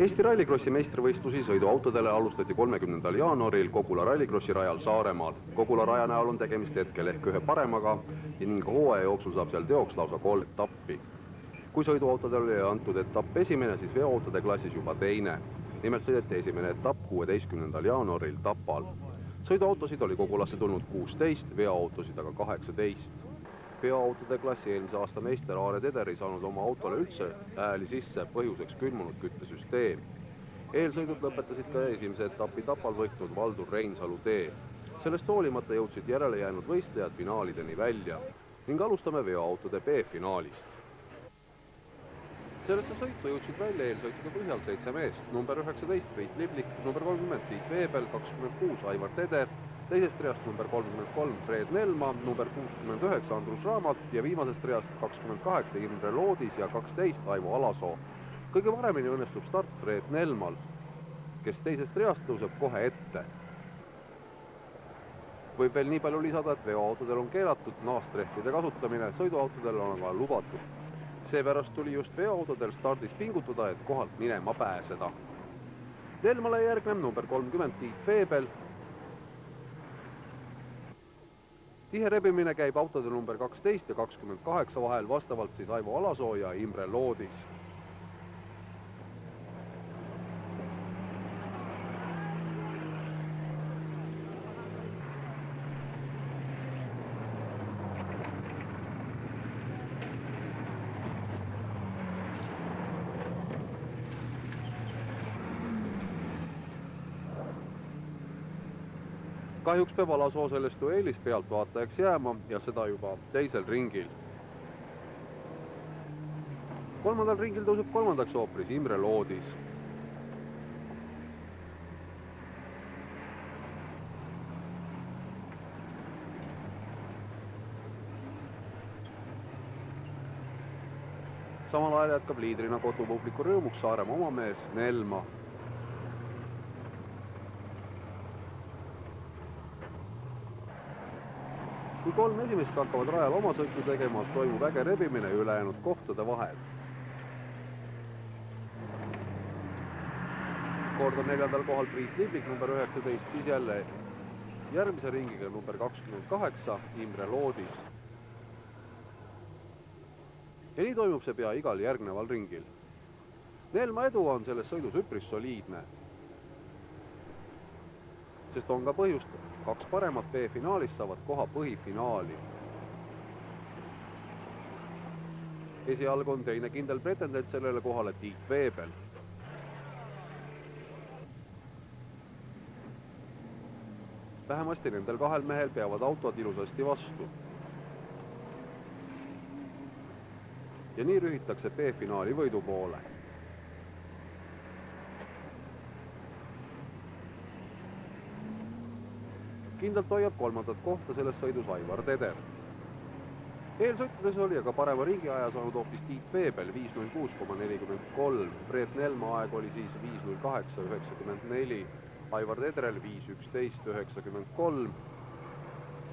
Eesti Rallycrossi meistrivõistlusi sõiduautodele alustati 30. jaanuaril Kogula Rallycrossi rajal Saaremaal. Kogula raja näol on tegemist hetkel ehk ühe paremaga ning hooaja jooksul saab seal teoks lausa 3 etappi. Kui sõiduautodele oli antud etapp esimene, siis veoautode klassis juba teine. Nimelt sõideti esimene etapp 16. jaanuaril Tapal. Sõiduautosid oli Kogulasse tulnud 16, veoautosid aga 18. Veoautode klassi eelmise aasta meister Aare Teder ei saanud oma autole üldse ääli sisse, põhjuseks külmunud küttesüsteem. Eelsõidud lõpetasid ka esimese etapi Tapal võitnud Valdur Reinsalu tee. Sellest hoolimata jõudsid järele jäänud võistlejad finaalideni välja ning alustame veoautode B-finaalist. Sellesse sõitu jõudsid välja eelsõitude põhjal 7 meest, number 19 Priit Liblik, number 30 Tiit Veebel, 26 Aivar Teder, teisest reast number 33 Fred Nelma, number 69 Andrus Raamat ja viimasest reast 28 Imre Loodis ja 12 Aivo Alasoo. Kõige paremini õnnestub start Fred Nelmal, kes teisest reast tõuseb kohe ette. Võib veel nii palju lisada, et veoautodel on keelatud naastrehvide kasutamine, sõiduautodel on aga lubatud. Seepärast tuli just veoautodel stardis pingutada, et kohalt minema pääseda. Nelmale järgneb number 30 Tiit Veebel. Tihe rebimine käib autode number 12 ja 28 vahel, vastavalt siis Aivo Alasoo ja Imre Loodis. Kahjuks peab Alasoo sellest duellis pealtvaatajaks jääma ja seda juba teisel ringil. Kolmandal ringil tõuseb kolmandaks hoopis Imre Loodis. Samal ajal jätkab liidrina kodupubliku rõõmuks Saaremaa omamees Nelma. Kui 3 esimest hakkavad rajal oma sõitu tegema, toimub äge rebimine ülejäänud kohtade vahel. Kord on 4. kohal Priit Liblik, number 19, siis jälle järgmise ringiga number 28, Imre Loodis. Ja nii toimub see pea igal järgneval ringil. Nelma edu on selles sõidus üpris soliidne, sest on ka põhjust, 2 paremat B-finaalis saavad koha põhifinaali. Esialgu on teine kindel pretendent sellele kohale Tiit Veebel. Vähemasti nendel 2 mehel peavad autod ilusasti vastu. Ja nii rühitakse B-finaali võidu poole. Kindlalt hoiab 3. kohta selles sõidus Aivar Teder. Eelsõitudes oli aga parema ringi aja saanud hoopis Tiit Veebel 5.06,43, Fred Nelma aeg oli siis 5.08,94, Aivar Tederel 5.11,93.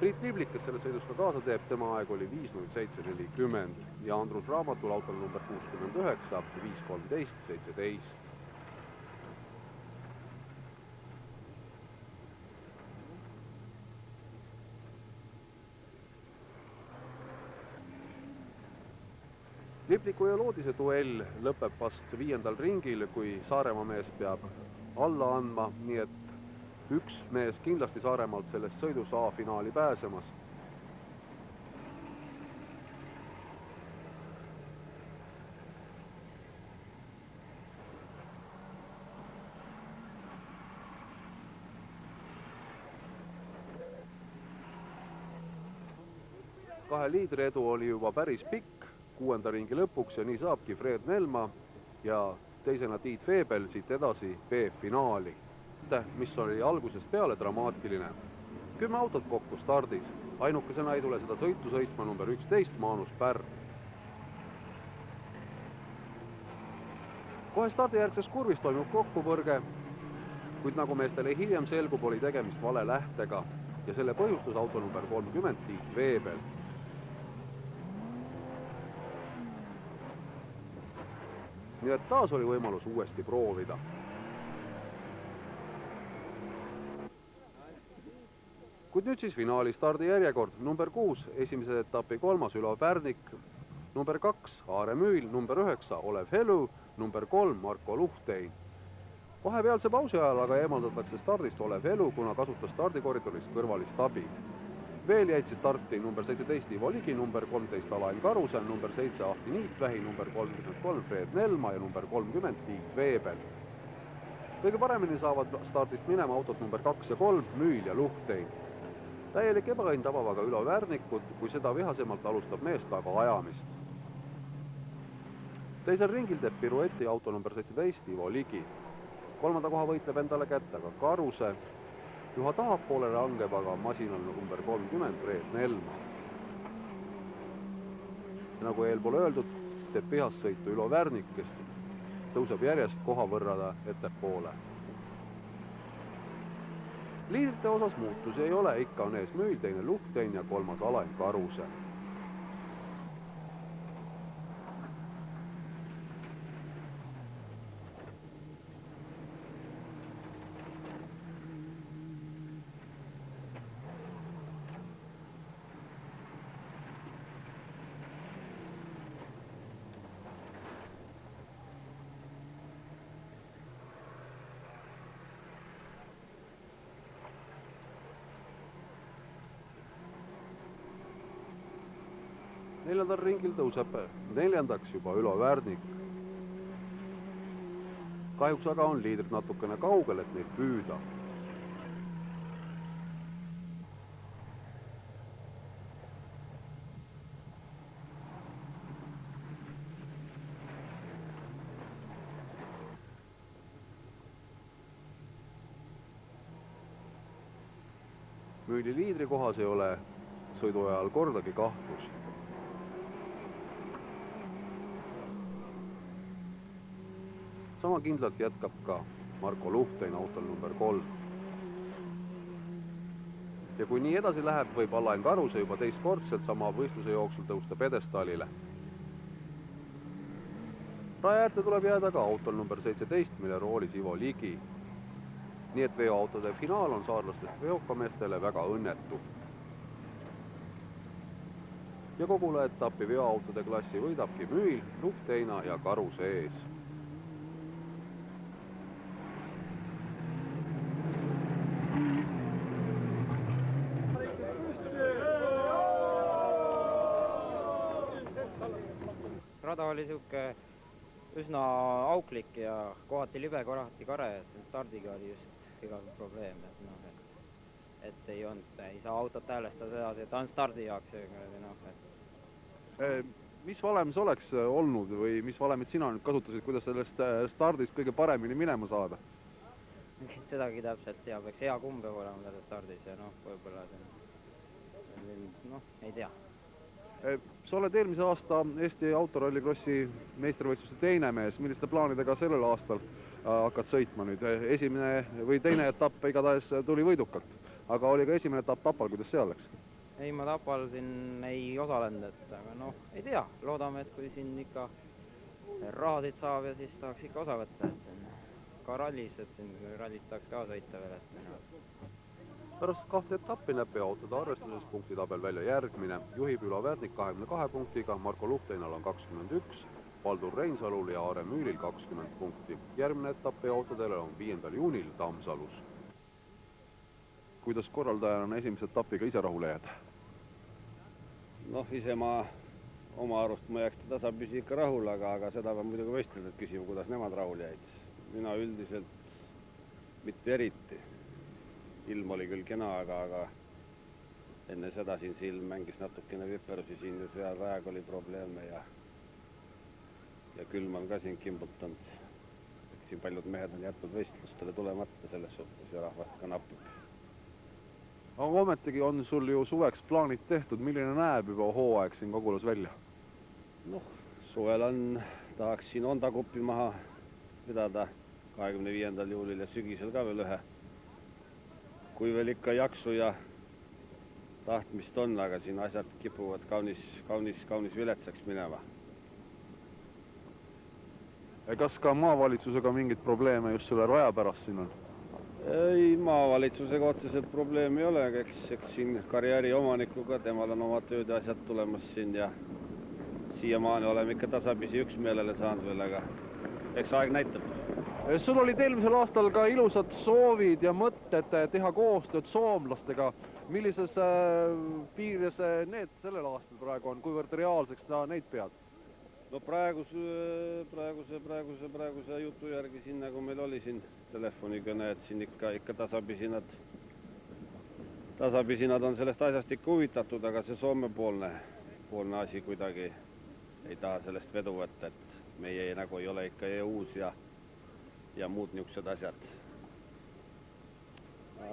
Priit Liblik, kes selles sõidus ka kaasa teeb, tema aeg oli 5.07,40 ja Andrus Raamatul autol number 69, 5.13,17. Libliku ja Loodise duell lõpeb vast 5. ringil, kui Saaremaa mees peab alla andma, nii et üks mees kindlasti Saaremaalt selles sõidus A-finaali pääsemas. Kahe liidri edu oli juba päris pikk 6. ringi lõpuks ja nii saabki Fred Nelma ja teisena Tiit Veebel siit edasi B-finaali, mis oli algusest peale dramaatiline. 10 autot kokku stardis, ainukesena ei tule seda sõitu sõitma number 11 Maanus Pärr. Kohe stardijärgses kurvis toimub kokkupõrge, kuid nagu meestele hiljem selgub, oli tegemist vale lähtega ja selle põhjustus auto number 30 Tiit Veebel. nii et taas oli võimalus uuesti proovida. Kuid nüüd siis finaali stardijärjekord. Number 6, esimese etapi 3. Ülo Pärnik, number 2, Aare Müül, number 9, Olev Helu, number 3, Marko Luhtein. Vahepealse pausi ajal aga eemaldatakse stardist Olev Helu, kuna kasutas stardikoridoris kõrvalist abi. Veel jäid starti number 17 Ivo Ligi, number 13 Alain Karuse, number 7 Ahti Niitvähi, number 33 Fred Nelma ja number 30 Tiit Veebel. Kõige paremini saavad stardist minema autot number 2 ja 3, Müül ja Luhtein. Täielik ebaõnn tabab aga Ülo Värnikut, kui seda vihasemalt alustab mees taga ajamist. Teisel ringil teeb pirueti auto number 17 Ivo Ligi. 3. koha võitleb endale kätte aga Karuse. Juha tahapoole langeb aga masinal number 30 Fred Nelma. Ja nagu eelpool öeldud, teeb pihast sõitu Ülo Värnik, kes tõuseb järjest koha võrrada ettepoole. Liidrite osas muutusi ei ole, ikka on ees Müül, teine Luhtein ja 3. Alain Karuse. Neljandal ringil tõuseb neljandaks juba Ülo Värnik. Kahjuks aga on liidrid natukene kaugel, et neid püüda. Müüli liidri kohas ei ole sõidu ajal kordagi kahtlust. Sama kindlalt jätkab ka Marko Luhtein autol number 3. Ja kui nii edasi läheb, võib Alain Karuse juba teistkordselt sama võistluse jooksul tõusta pedestaalile. Raja äärde tuleb jääda ka autol number 17, mille roolis Ivo Ligi. Nii et veoautode finaal on saarlastest veokameestele väga õnnetu. Ja kogule etappi veoautode klassi võidabki Müül, Luhteina ja Karuse ees. Rada oli siuke üsna auklik ja kohati libe, kohati kare, et stardiga oli just igal probleem, et ei saa autot häälestada sedasi, et on stardi jaoks. Mis valem see oleks olnud või mis valemit sina nüüd kasutasid, kuidas sellest stardist kõige paremini minema saada? Sedagi täpselt tea, peaks hea kumb peab olema selle stardis ja võib-olla ei tea. Sa oled eelmise aasta Eesti autorallikrossi meistrivõistluste teine mees. Milliste plaanidega sellel aastal hakkad sõitma nüüd? Esimene või teine etapp igatahes tuli võidukalt, aga oli ka esimene etapp Tapal, kuidas seal läks? Ei, ma Tapal siin ei osalenud, aga ei tea. Loodame, et kui siin ikka rahasid saab ja siis tahaks ikka osa võtta, et ka rallis, et siin rallit tahaks ka sõita veel, Pärast 2 etappi näeb veoautode arvestuses punktitabel välja järgmine. Juhib Ülo Värnik 22 punktiga, Marko Luhteinal on 21, Valdur Reinsalul ja Aare Müülil 20 punkti. Järgmine etapp veoautodele on 5. juunil Tammsalus. Kuidas korraldajana esimese etapiga ise rahule jääd? Ise ma oma arust ma jääks tasapisi ikka rahul, aga seda peab muidugi võistlenud küsima, kuidas nemad rahul jäid. Mina üldiselt mitte eriti. Ilm oli küll kena, aga enne seda siin silm mängis natukene viperusi, siin nüüd veal rajaga oli probleeme ja külm on ka siin kimbutanud. Siin paljud mehed on jätnud võistlustele tulemata selles suhtes ja rahvast ka napib. Aga ometigi on sul ju suveks plaanid tehtud, milline näeb juba hooaeg siin Kogulas välja? Suvel tahaks siin Honda Cupi maha pidada 25. juulil ja sügisel ka veel ühe. Kui veel ikka jaksu ja tahtmist on, aga siin asjad kipuvad kaunis viletsaks minema. Kas ka maavalitsusega mingid probleeme just selle raja pärast siin on? Ei, maavalitsusega otseselt probleemi ei ole, eks siin karjääri omanikuga, temal on oma tööd ja asjad tulemas siin ja siiamaani oleme ikka tasapisi üksmeelele saanud veel, aga eks aeg näitab. Sul olid eelmisel aastal ka ilusad soovid ja mõtted teha koostööd soomlastega. Millises piires need sellel aastal praegu on, kuivõrd reaalseks sa neid pead? No praeguse jutu järgi siin, nagu meil oli siin telefonikõne, et siin ikka tasapisi nad on sellest asjast ikka huvitatud, aga see Soome-poolne asi kuidagi ei taha sellest vedu võtta, et meie nagu ei ole ikka uus ja muud niisugused asjad.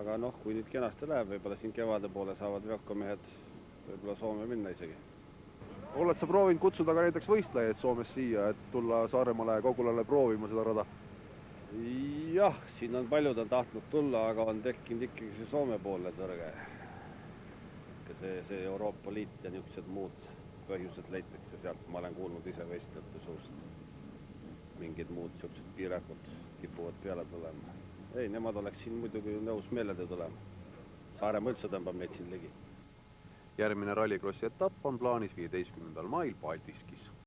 Aga noh, kui nüüd kenasti läheb, võib-olla siin kevade poole saavad veokamehed võib-olla Soome minna isegi. Oled sa proovinud kutsuda ka näiteks võistlejaid Soomes siia, et tulla Saaremaale ja Kogulale proovima seda rada? Jah, siin on paljud on tahtnud tulla, aga on tekkinud ikkagi see Soome poolne tõrge. See Euroopa Liit ja niisugused muud põhjused leitakse sealt, ma olen kuulnud ise võistlejate suust. Mingid muud niisugused piirangud kipuvad peale tulema. Ei, nemad oleks siin muidugi nõus meelede tulema. Saaremaa üldse tõmbab neid siin ligi. Järgmine rallikrossi etapp on plaanis 15. mail Paldiskis.